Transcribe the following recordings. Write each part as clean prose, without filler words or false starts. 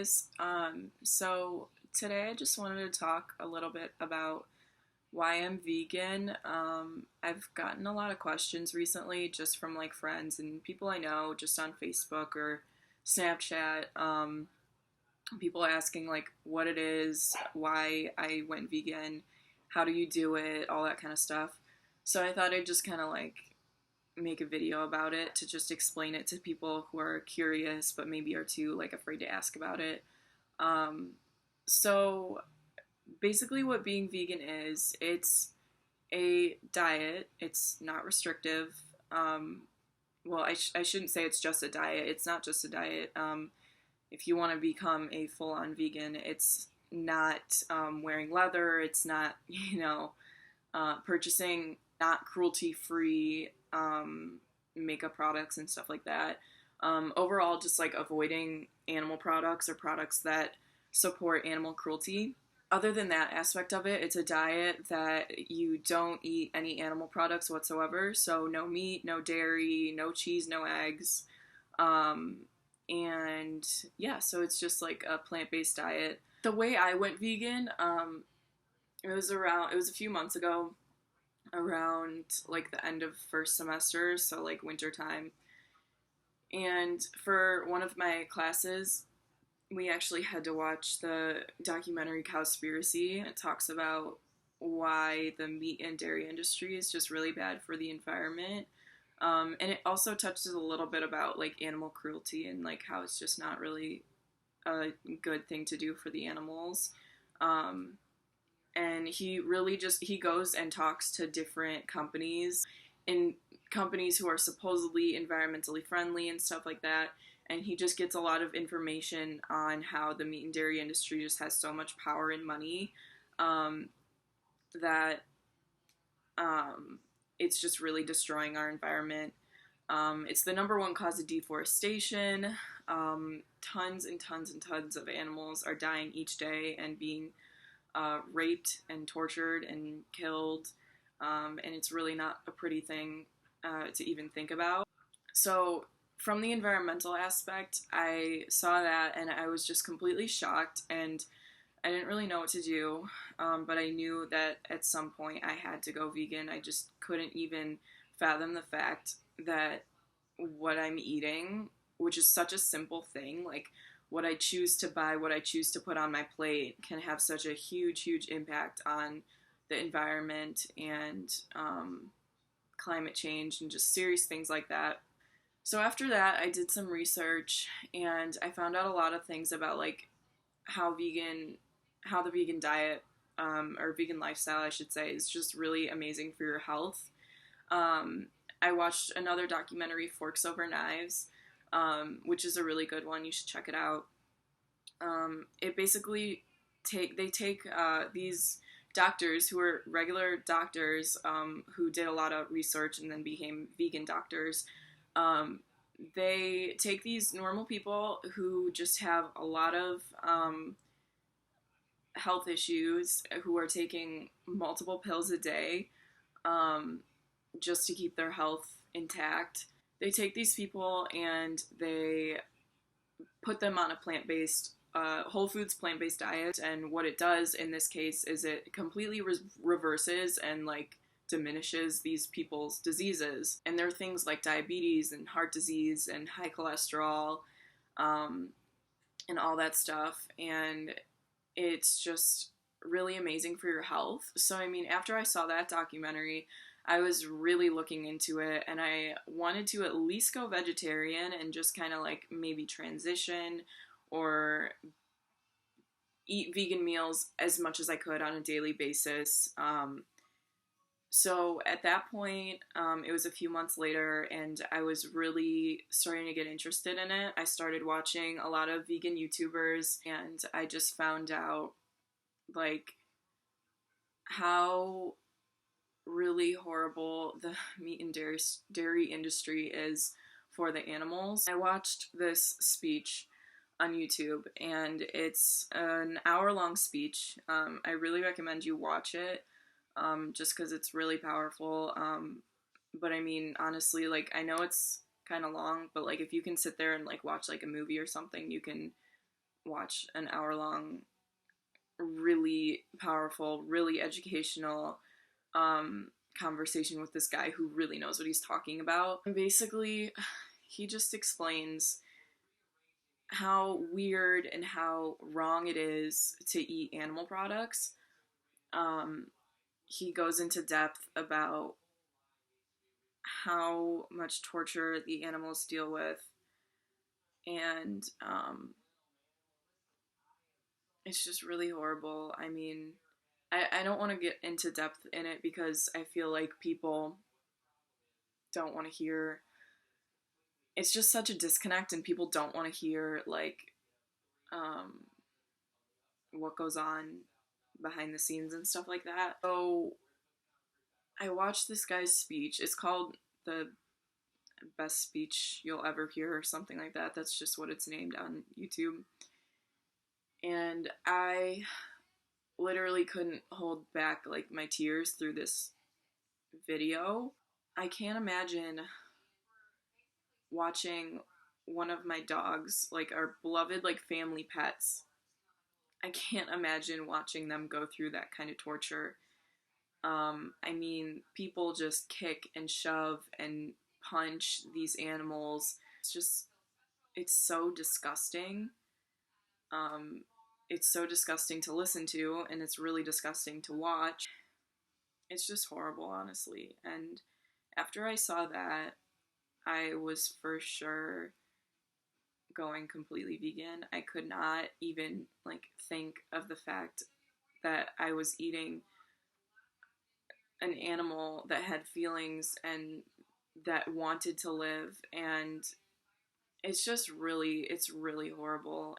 guys. So today I just wanted to talk a little bit about why I'm vegan. I've gotten a lot of questions recently just from like friends and people I know just on Facebook or Snapchat. People asking like what it is, why I went vegan, how do you do it, all that kind of stuff. So I thought I'd just kind of like make a video about it to just explain it to people who are curious but maybe are too like afraid to ask about it. Um, so basically what being vegan is, it's a diet. It's not restrictive. I shouldn't say it's just a diet. It's not just a diet. If you want to become a full-on vegan, it's not wearing leather. It's not, purchasing not cruelty-free makeup products and stuff like that. Overall, just like avoiding animal products or products that support animal cruelty. Other than that aspect of it, it's a diet that you don't eat any animal products whatsoever. So no meat, no dairy, no cheese, no eggs. And yeah, so it's just like a plant-based diet. The way I went vegan, it was a few months ago, around like the end of first semester, so like winter time. And for one of my classes, we actually had to watch the documentary Cowspiracy. It talks about why the meat and dairy industry is just really bad for the environment. And it also touches a little bit about like animal cruelty and like how it's just not really a good thing to do for the animals. And he goes and talks to different companies and companies who are supposedly environmentally friendly and stuff like that. And he just gets a lot of information on how the meat and dairy industry just has so much power and money, that it's just really destroying our environment. It's the number one cause of deforestation. Tons and tons and tons of animals are dying each day and being raped and tortured and killed. And it's really not a pretty thing to even think about. So from the environmental aspect, I saw that and I was just completely shocked, and I didn't really know what to do, but I knew that at some point I had to go vegan. I just couldn't even fathom the fact that what I'm eating, which is such a simple thing, like what I choose to buy, what I choose to put on my plate, can have such a huge, huge impact on the environment and climate change and just serious things like that. So after that, I did some research and I found out a lot of things about like how the vegan diet, or vegan lifestyle, I should say, is just really amazing for your health. I watched another documentary, Forks Over Knives, which is a really good one. You should check it out. It basically they take these doctors who are regular doctors, who did a lot of research and then became vegan doctors. They take these normal people who just have a lot of health issues, who are taking multiple pills a day, just to keep their health intact. They take these people and they put them on a plant-based, whole foods plant-based diet, and what it does in this case is it completely reverses and like diminishes these people's diseases. And there are things like diabetes and heart disease and high cholesterol, and all that stuff, and it's just really amazing for your health. So I mean, after I saw that documentary, I was really looking into it, and I wanted to at least go vegetarian and just kind of like maybe transition or eat vegan meals as much as I could on a daily basis. So at that point, it was a few months later, and I was really starting to get interested in it. I started watching a lot of vegan YouTubers, and I just found out like how really horrible the meat and dairy industry is for the animals. I watched this speech on YouTube, and it's an hour-long speech. I really recommend you watch it, just because it's really powerful. But I mean, honestly, like, I know it's kind of long, but like if you can sit there and like watch like a movie or something, you can watch an hour-long, really powerful, really educational conversation with this guy who really knows what he's talking about. And basically, he just explains how weird and how wrong it is to eat animal products. Um, he goes into depth about how much torture the animals deal with, and it's just really horrible. I mean, I don't want to get into depth in it because I feel like people don't want to hear. It's just such a disconnect, and people don't want to hear like um, what goes on behind the scenes and stuff like that. So I watched this guy's speech. It's called the best speech you'll ever hear or something like that. That's just what it's named on YouTube. And I literally couldn't hold back like my tears through this video. I can't imagine watching one of my dogs, like our beloved like family pets. I can't imagine watching them go through that kind of torture. I mean, people just kick and shove and punch these animals. It's so disgusting. Um, it's so disgusting to listen to, and it's really disgusting to watch. It's just horrible, honestly. And after I saw that, I was for sure going completely vegan. I could not even like think of the fact that I was eating an animal that had feelings and that wanted to live, and it's really horrible.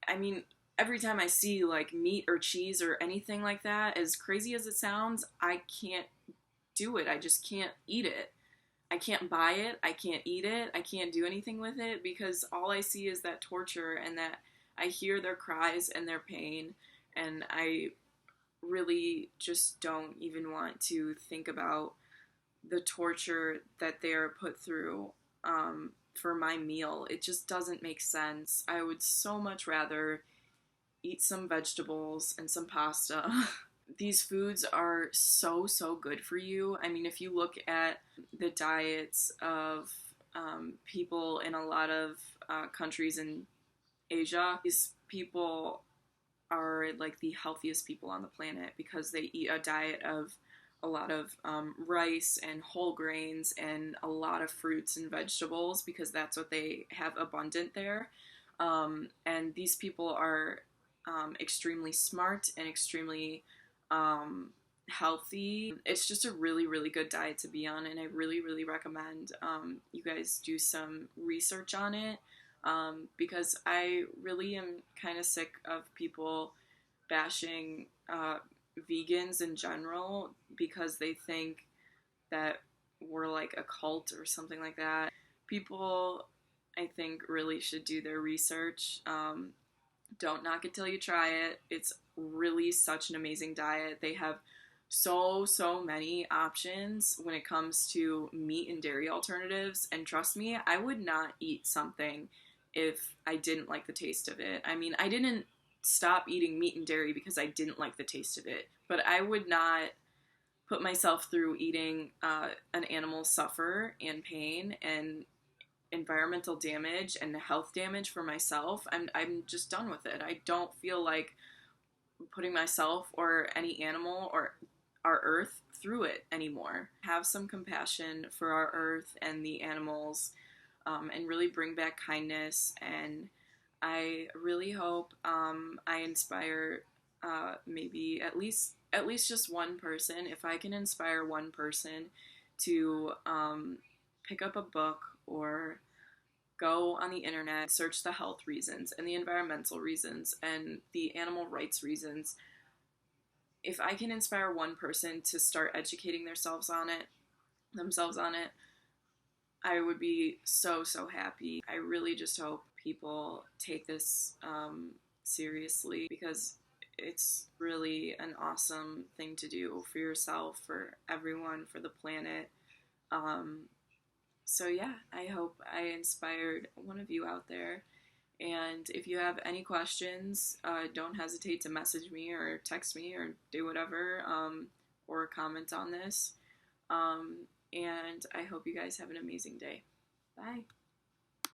I mean, every time I see like meat or cheese or anything like that, as crazy as it sounds, I can't do it. I just can't eat it. I can't buy it. I can't eat it. I can't do anything with it because all I see is that torture, and that I hear their cries and their pain, and I really just don't even want to think about the torture that they are put through for my meal. It just doesn't make sense. I would so much rather eat some vegetables and some pasta. These foods are so, so good for you. I mean, if you look at the diets of people in a lot of countries in Asia, these people are like the healthiest people on the planet because they eat a diet of a lot of rice and whole grains and a lot of fruits and vegetables because that's what they have abundant there. And these people are extremely smart and extremely healthy. It's just a really, really good diet to be on, and I really, really recommend you guys do some research on it because I really am kind of sick of people bashing vegans in general because they think that we're like a cult or something like that. People, I think, really should do their research. Don't knock it till you try it. It's really such an amazing diet. They have so many options when it comes to meat and dairy alternatives. And trust me, I would not eat something if I didn't like the taste of it. I mean, I didn't stop eating meat and dairy because I didn't like the taste of it, but I would not put myself through eating an animal suffer and pain and environmental damage and health damage for myself. I'm just done with it. I don't feel like putting myself or any animal or our earth through it anymore. Have some compassion for our earth and the animals, and really bring back kindness. And I really hope I inspire maybe at least just one person. If I can inspire one person to pick up a book or go on the internet, search the health reasons and the environmental reasons and the animal rights reasons. If I can inspire one person to start educating themselves on it, I would be so happy. I really just hope people take this seriously because it's really an awesome thing to do for yourself, for everyone, for the planet. So yeah, I hope I inspired one of you out there. And if you have any questions, don't hesitate to message me or text me or do whatever, or comment on this. And I hope you guys have an amazing day. Bye.